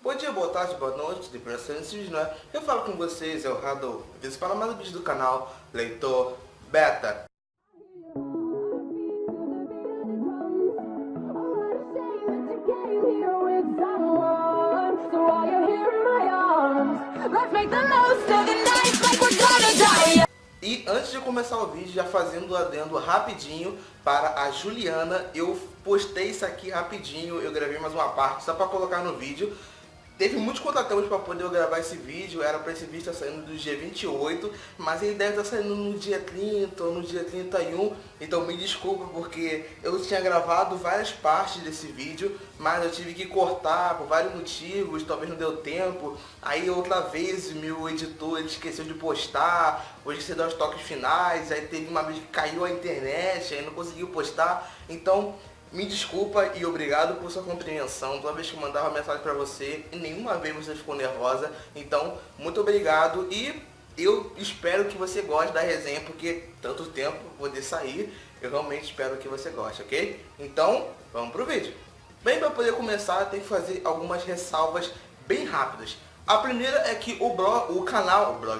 Bom dia, boa tarde, boa noite, dependendo desse vídeo, né? Eu falo com vocês, é o Rado. Esse para mais um vídeo do canal Leitor Beta. E antes de começar o vídeo, já fazendo o adendo rapidinho para a Juliana, eu postei isso aqui rapidinho, eu gravei mais uma parte só para colocar no vídeo. Teve muitos contratempos para poder eu gravar esse vídeo, era para esse vídeo estar saindo do dia 28, mas ele deve estar saindo no dia 30 ou no dia 31, então me desculpa porque eu tinha gravado várias partes desse vídeo, mas eu tive que cortar por vários motivos, talvez não deu tempo, aí outra vez meu editor ele esqueceu de postar, ou esqueceu de dar os toques finais, aí teve uma vez que caiu a internet, aí não conseguiu postar, então me desculpa e obrigado por sua compreensão. Toda vez que eu mandava mensagem pra você, nenhuma vez você ficou nervosa. Então, muito obrigado e eu espero que você goste da resenha, porque tanto tempo poder sair, eu realmente espero que você goste, ok? Então, vamos pro vídeo. Bem, para poder começar, tem que fazer algumas ressalvas bem rápidas. A primeira é que o blog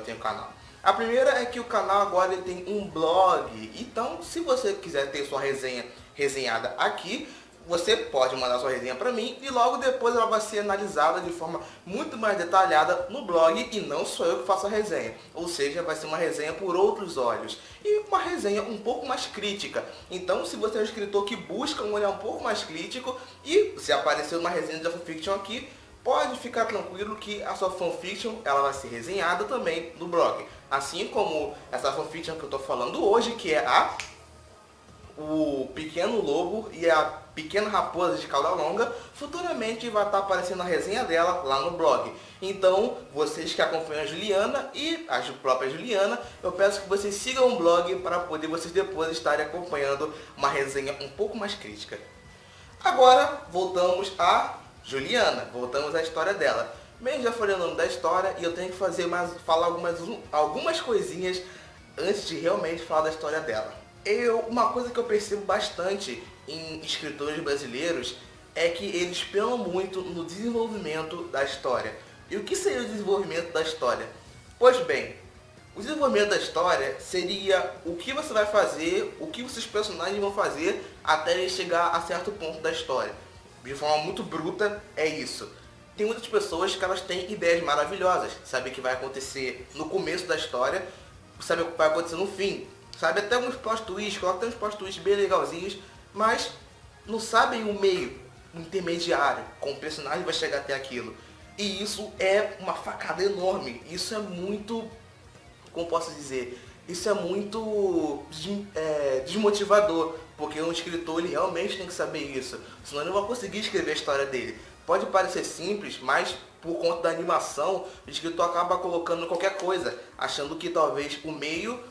tem um canal. A primeira é que o canal agora ele tem um blog. Então, se você quiser ter sua resenha resenhada aqui, você pode mandar sua resenha para mim e logo depois ela vai ser analisada de forma muito mais detalhada no blog e não sou eu que faço a resenha. Ou seja, vai ser uma resenha por outros olhos e uma resenha um pouco mais crítica. Então, se você é um escritor que busca um olhar um pouco mais crítico e se aparecer uma resenha de fanfiction aqui, pode ficar tranquilo que a sua fanfiction ela vai ser resenhada também no blog. Assim como essa fanfiction que eu estou falando hoje, que é o Pequeno Lobo e a Pequena Raposa de Cauda Longa, futuramente vai estar aparecendo a resenha dela lá no blog. Então, vocês que acompanham a Juliana e a própria Juliana, eu peço que vocês sigam o blog para poder vocês depois estarem acompanhando uma resenha um pouco mais crítica. Agora, voltamos a Juliana, voltamos à história dela. Bem, já falei o nome da história e eu tenho que falar algumas coisinhas antes de realmente falar da história dela. Uma coisa que eu percebo bastante em escritores brasileiros é que eles pensam muito no desenvolvimento da história. E o que seria o desenvolvimento da história? Pois bem, o desenvolvimento da história seria o que você vai fazer, o que os personagens vão fazer até eles chegar a certo ponto da história. De forma muito bruta, é isso. Tem muitas pessoas que elas têm ideias maravilhosas, sabe o que vai acontecer no começo da história, sabe o que vai acontecer no fim. Sabe, até uns plot twists, coloca até uns plot twists bem legalzinhos, mas não sabem o meio, o intermediário, como o personagem vai chegar até aquilo. E isso é uma facada enorme, isso é muito, como posso dizer, isso é muito desmotivador, porque um escritor ele realmente tem que saber isso, senão ele não vai conseguir escrever a história dele. Pode parecer simples, mas por conta da animação, o escritor acaba colocando qualquer coisa, achando que talvez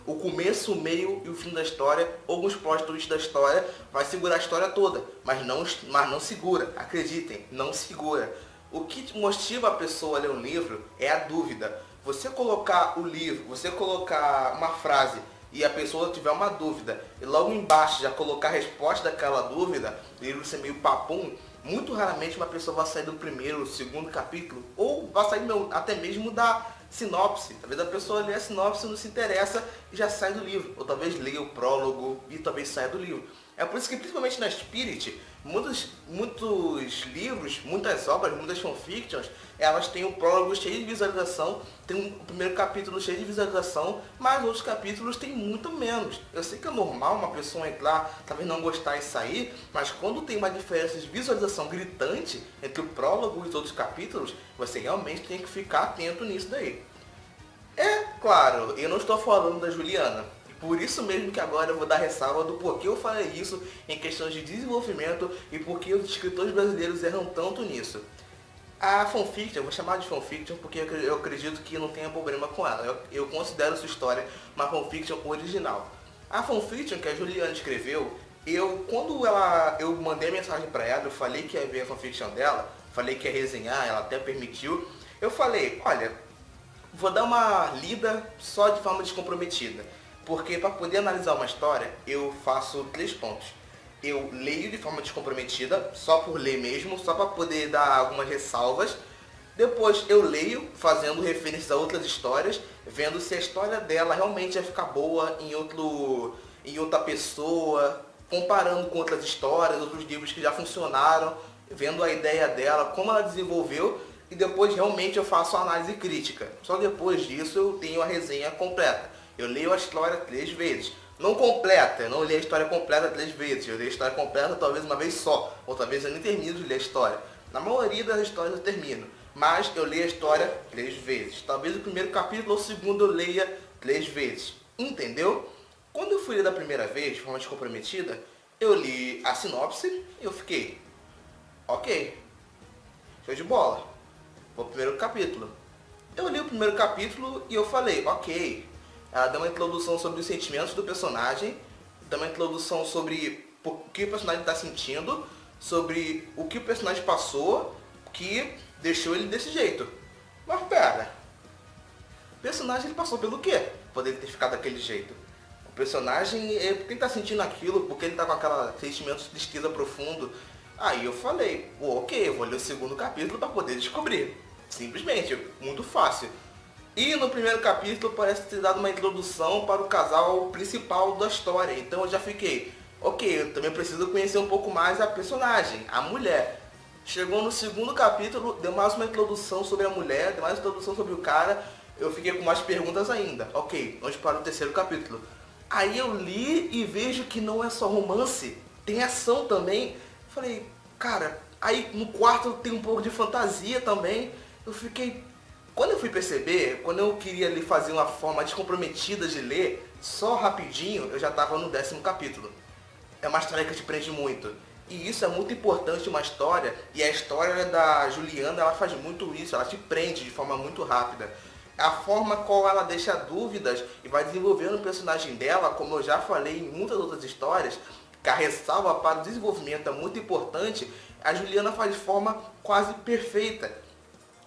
o começo, o meio e o fim da história, ou alguns plot twists da história, vai segurar a história toda, mas não segura, acreditem, não segura. O que motiva a pessoa a ler um livro é a dúvida. Você colocar o livro, você colocar uma frase e a pessoa tiver uma dúvida, e logo embaixo já colocar a resposta daquela dúvida, o livro ser meio papum, muito raramente uma pessoa vai sair do primeiro, segundo capítulo, ou vai sair até mesmo da sinopse. Talvez a pessoa lê a sinopse e não se interessa e já sai do livro. Ou talvez leia o prólogo e talvez saia do livro. É por isso que principalmente na Spirit, muitos livros, muitas obras, muitas fanfictions, elas têm um prólogo cheio de visualização, tem um primeiro capítulo cheio de visualização, mas outros capítulos tem muito menos. Eu sei que é normal uma pessoa entrar, talvez não gostar e sair, mas quando tem uma diferença de visualização gritante entre o prólogo e os outros capítulos, você realmente tem que ficar atento nisso daí. É claro, eu não estou falando da Juliana. Por isso mesmo que agora eu vou dar ressalva do porquê eu falei isso em questões de desenvolvimento e porque os escritores brasileiros erram tanto nisso. A fanfiction, eu vou chamar de fanfiction porque eu acredito que não tenha problema com ela. Eu considero sua história uma fanfiction original. A fanfiction que a Juliana escreveu, quando eu mandei a mensagem para ela, eu falei que ia ver a fanfiction dela, falei que ia resenhar, ela até permitiu. Eu falei, olha, vou dar uma lida só de forma descomprometida. Porque para poder analisar uma história, eu faço 3 pontos. Eu leio de forma descomprometida, só por ler mesmo, só para poder dar algumas ressalvas. Depois eu leio, fazendo referências a outras histórias, vendo se a história dela realmente vai ficar boa em outra pessoa, comparando com outras histórias, outros livros que já funcionaram, vendo a ideia dela, como ela desenvolveu, e depois realmente eu faço a análise crítica. Só depois disso eu tenho a resenha completa. Eu leio a história 3 vezes. Não completa, eu não li a história completa 3 vezes. Eu li a história completa talvez uma vez só, ou talvez eu nem termino de ler a história. Na maioria das histórias eu termino, mas eu leio a história 3 vezes. Talvez o primeiro capítulo ou o segundo eu leia 3 vezes. Entendeu? Quando eu fui ler da primeira vez, de forma descomprometida, eu li a sinopse e eu fiquei, ok, show de bola. Vou pro primeiro capítulo. Eu li o primeiro capítulo e eu falei, ok. Ela deu uma introdução sobre os sentimentos do personagem, deu uma introdução sobre o que o personagem está sentindo, sobre o que o personagem passou, que deixou ele desse jeito. Mas pera, o personagem ele passou pelo quê? Poder ter ficado daquele jeito. O personagem, porque ele está sentindo aquilo, porque ele está com aquele sentimento de tristeza profundo. Aí eu falei, ok, eu vou ler o segundo capítulo para poder descobrir. Simplesmente, muito fácil. E no primeiro capítulo parece ter dado uma introdução para o casal principal da história. Então eu já fiquei, ok, eu também preciso conhecer um pouco mais a personagem, a mulher. Chegou no segundo capítulo, deu mais uma introdução sobre a mulher, deu mais uma introdução sobre o cara. Eu fiquei com mais perguntas ainda. Ok, vamos para o terceiro capítulo. Aí eu li e vejo que não é só romance, tem ação também. Falei, cara, aí no quarto tem um pouco de fantasia também. Eu fiquei... Quando eu fui perceber, quando eu queria ali fazer uma forma descomprometida de ler, só rapidinho, eu já estava no 10º capítulo. É uma história que te prende muito. E isso é muito importante uma história, e a história da Juliana, ela faz muito isso, ela te prende de forma muito rápida. A forma como ela deixa dúvidas e vai desenvolvendo o personagem dela, como eu já falei em muitas outras histórias, que a ressalva para o desenvolvimento é muito importante, a Juliana faz de forma quase perfeita.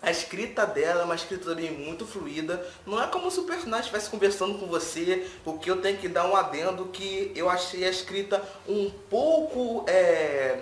A escrita dela é uma escrita também muito fluida. Não é como se o personagem estivesse conversando com você, porque eu tenho que dar um adendo que eu achei a escrita um pouco,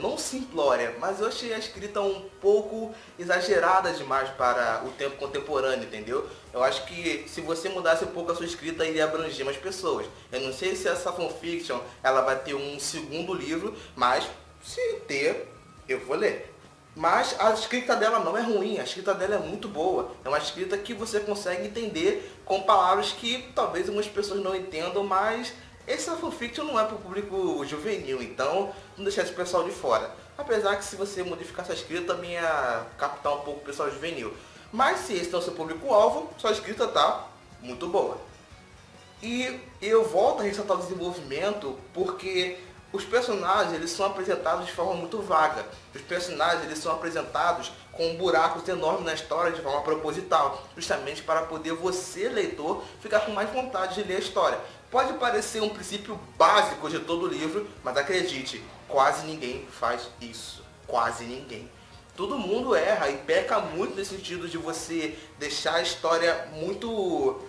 não simplória, mas eu achei a escrita um pouco exagerada demais para o tempo contemporâneo, entendeu? Eu acho que se você mudasse um pouco a sua escrita, iria abranger mais pessoas. Eu não sei se essa fanfiction ela vai ter um segundo livro, mas se ter, eu vou ler. Mas a escrita dela não é ruim, a escrita dela é muito boa. É uma escrita que você consegue entender com palavras que talvez algumas pessoas não entendam, mas essa fanfiction não é para o público juvenil, então não deixar esse pessoal de fora. Apesar que se você modificar essa escrita também é captar um pouco o pessoal juvenil. Mas se esse é o seu público-alvo, sua escrita tá muito boa. E eu volto a ressaltar o desenvolvimento porque os personagens eles são apresentados de forma muito vaga. Os personagens eles são apresentados com buracos enormes na história de forma proposital, justamente para poder você, leitor, ficar com mais vontade de ler a história. Pode parecer um princípio básico de todo o livro, mas acredite, quase ninguém faz isso. Quase ninguém. Todo mundo erra e peca muito nesse sentido de você deixar a história muito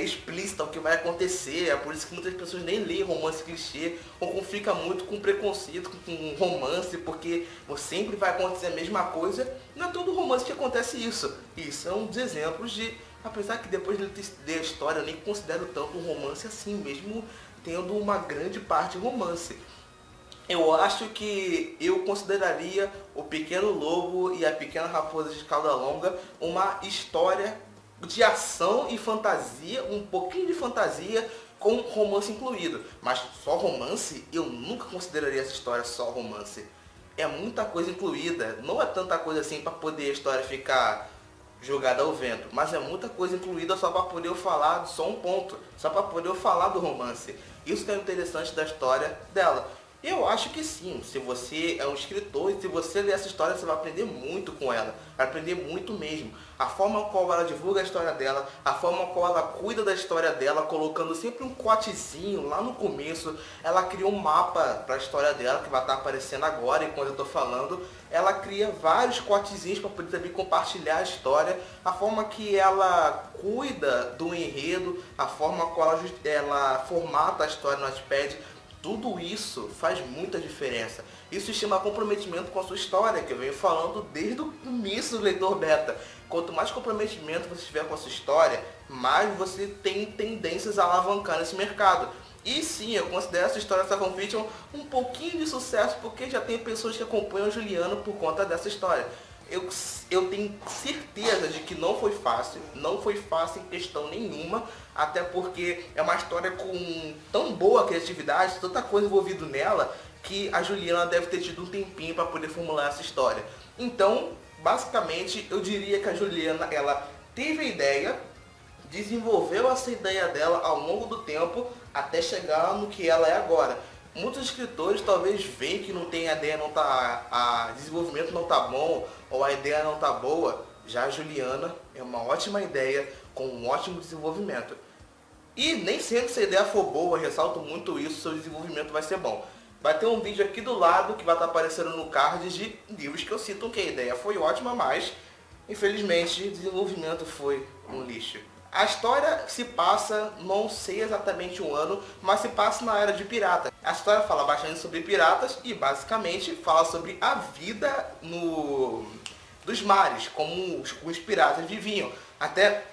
explícita o que vai acontecer. É por isso que muitas pessoas nem leem romance clichê ou fica muito com preconceito com romance, porque sempre vai acontecer a mesma coisa. Não é todo romance que acontece isso. E são dos exemplos de, apesar que depois de ler a história eu nem considero tanto um romance assim, mesmo tendo uma grande parte de romance. Eu acho que eu consideraria O Pequeno Lobo e a Pequena Raposa de Cauda Longa uma história de ação e fantasia, um pouquinho de fantasia com romance incluído. Mas só romance, eu nunca consideraria essa história só romance. É muita coisa incluída, não é tanta coisa assim para poder a história ficar jogada ao vento, mas é muita coisa incluída só para poder eu falar de só um ponto, só para poder eu falar do romance. Isso que é interessante da história dela. Eu acho que sim, se você é um escritor e se você ler essa história, você vai aprender muito com ela, vai aprender muito mesmo. A forma como ela divulga a história dela, a forma como ela cuida da história dela, colocando sempre um quotezinho lá no começo. Ela cria um mapa para a história dela, que vai estar aparecendo agora enquanto eu estou falando. Ela cria vários quotezinhos para poder também compartilhar a história, a forma que ela cuida do enredo, a forma como ela formata a história no Wattpad. Tudo isso faz muita diferença. Isso se chama comprometimento com a sua história, que eu venho falando desde o início do leitor beta. Quanto mais comprometimento você tiver com a sua história, mais você tem tendências a alavancar nesse mercado. E sim, eu considero essa história da fanfiction um pouquinho de sucesso, porque já tem pessoas que acompanham a Juliana por conta dessa história. Eu tenho certeza de que não foi fácil em questão nenhuma, até porque é uma história com tão boa criatividade, tanta coisa envolvida nela, que a Juliana deve ter tido um tempinho para poder formular essa história. Então, basicamente, eu diria que a Juliana, ela teve a ideia, desenvolveu essa ideia dela ao longo do tempo, até chegar no que ela é agora. Muitos escritores talvez veem que não tem a ideia, não tá, a desenvolvimento não tá bom, ou a ideia não tá boa. Já a Juliana é uma ótima ideia, com um ótimo desenvolvimento. E nem sempre se a ideia for boa, ressalto muito isso, seu desenvolvimento vai ser bom. Vai ter um vídeo aqui do lado que vai estar aparecendo no card de livros que eu cito que a ideia foi ótima, mas infelizmente o desenvolvimento foi um lixo. A história se passa, não sei exatamente o ano, mas se passa na era de pirata. A história fala bastante sobre piratas e basicamente fala sobre a vida dos mares, como os piratas viviam. Até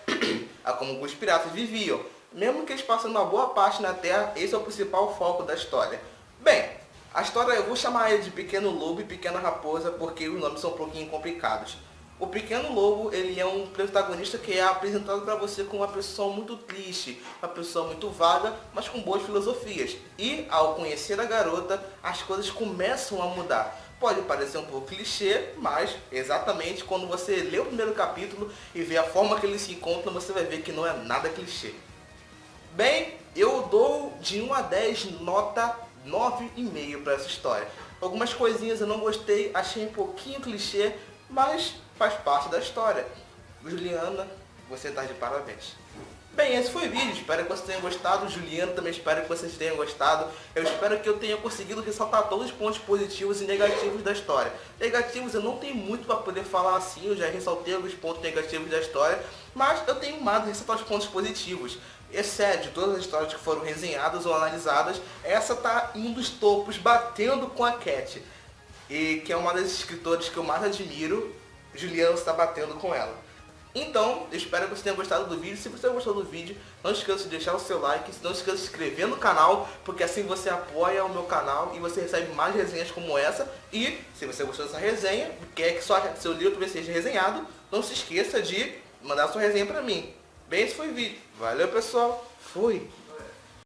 como os piratas viviam. Mesmo que eles passem uma boa parte na Terra, esse é o principal foco da história. Bem, a história eu vou chamar ele de Pequeno Lobo e Pequena Raposa porque os nomes são um pouquinho complicados. O Pequeno Lobo, ele é um protagonista que é apresentado para você como uma pessoa muito triste, uma pessoa muito vaga, mas com boas filosofias. E, ao conhecer a garota, as coisas começam a mudar. Pode parecer um pouco clichê, mas exatamente quando você lê o primeiro capítulo e vê a forma que eles se encontram, você vai ver que não é nada clichê. Bem, eu dou de 1 a 10 nota 9,5 para essa história. Algumas coisinhas eu não gostei, achei um pouquinho clichê, mas faz parte da história. Juliana, você está de parabéns. Bem, esse foi o vídeo, espero que vocês tenham gostado. Juliana, também espero que vocês tenham gostado. Eu espero que eu tenha conseguido ressaltar todos os pontos positivos e negativos da história. Negativos eu não tenho muito para poder falar assim, eu já ressaltei alguns pontos negativos da história, mas eu tenho mais de ressaltar os pontos positivos. Excede todas as histórias que foram resenhadas ou analisadas, essa tá em um dos topos, batendo com a Cat, e que é uma das escritoras que eu mais admiro. Juliana está batendo com ela. Então, eu espero que você tenha gostado do vídeo. Se você gostou do vídeo, não esqueça de deixar o seu like, não esqueça de se inscrever no canal, porque assim você apoia o meu canal e você recebe mais resenhas como essa. E, se você gostou dessa resenha, quer que seu livro também seja resenhado, não se esqueça de mandar sua resenha pra mim. Bem, esse foi o vídeo. Valeu, pessoal. Fui!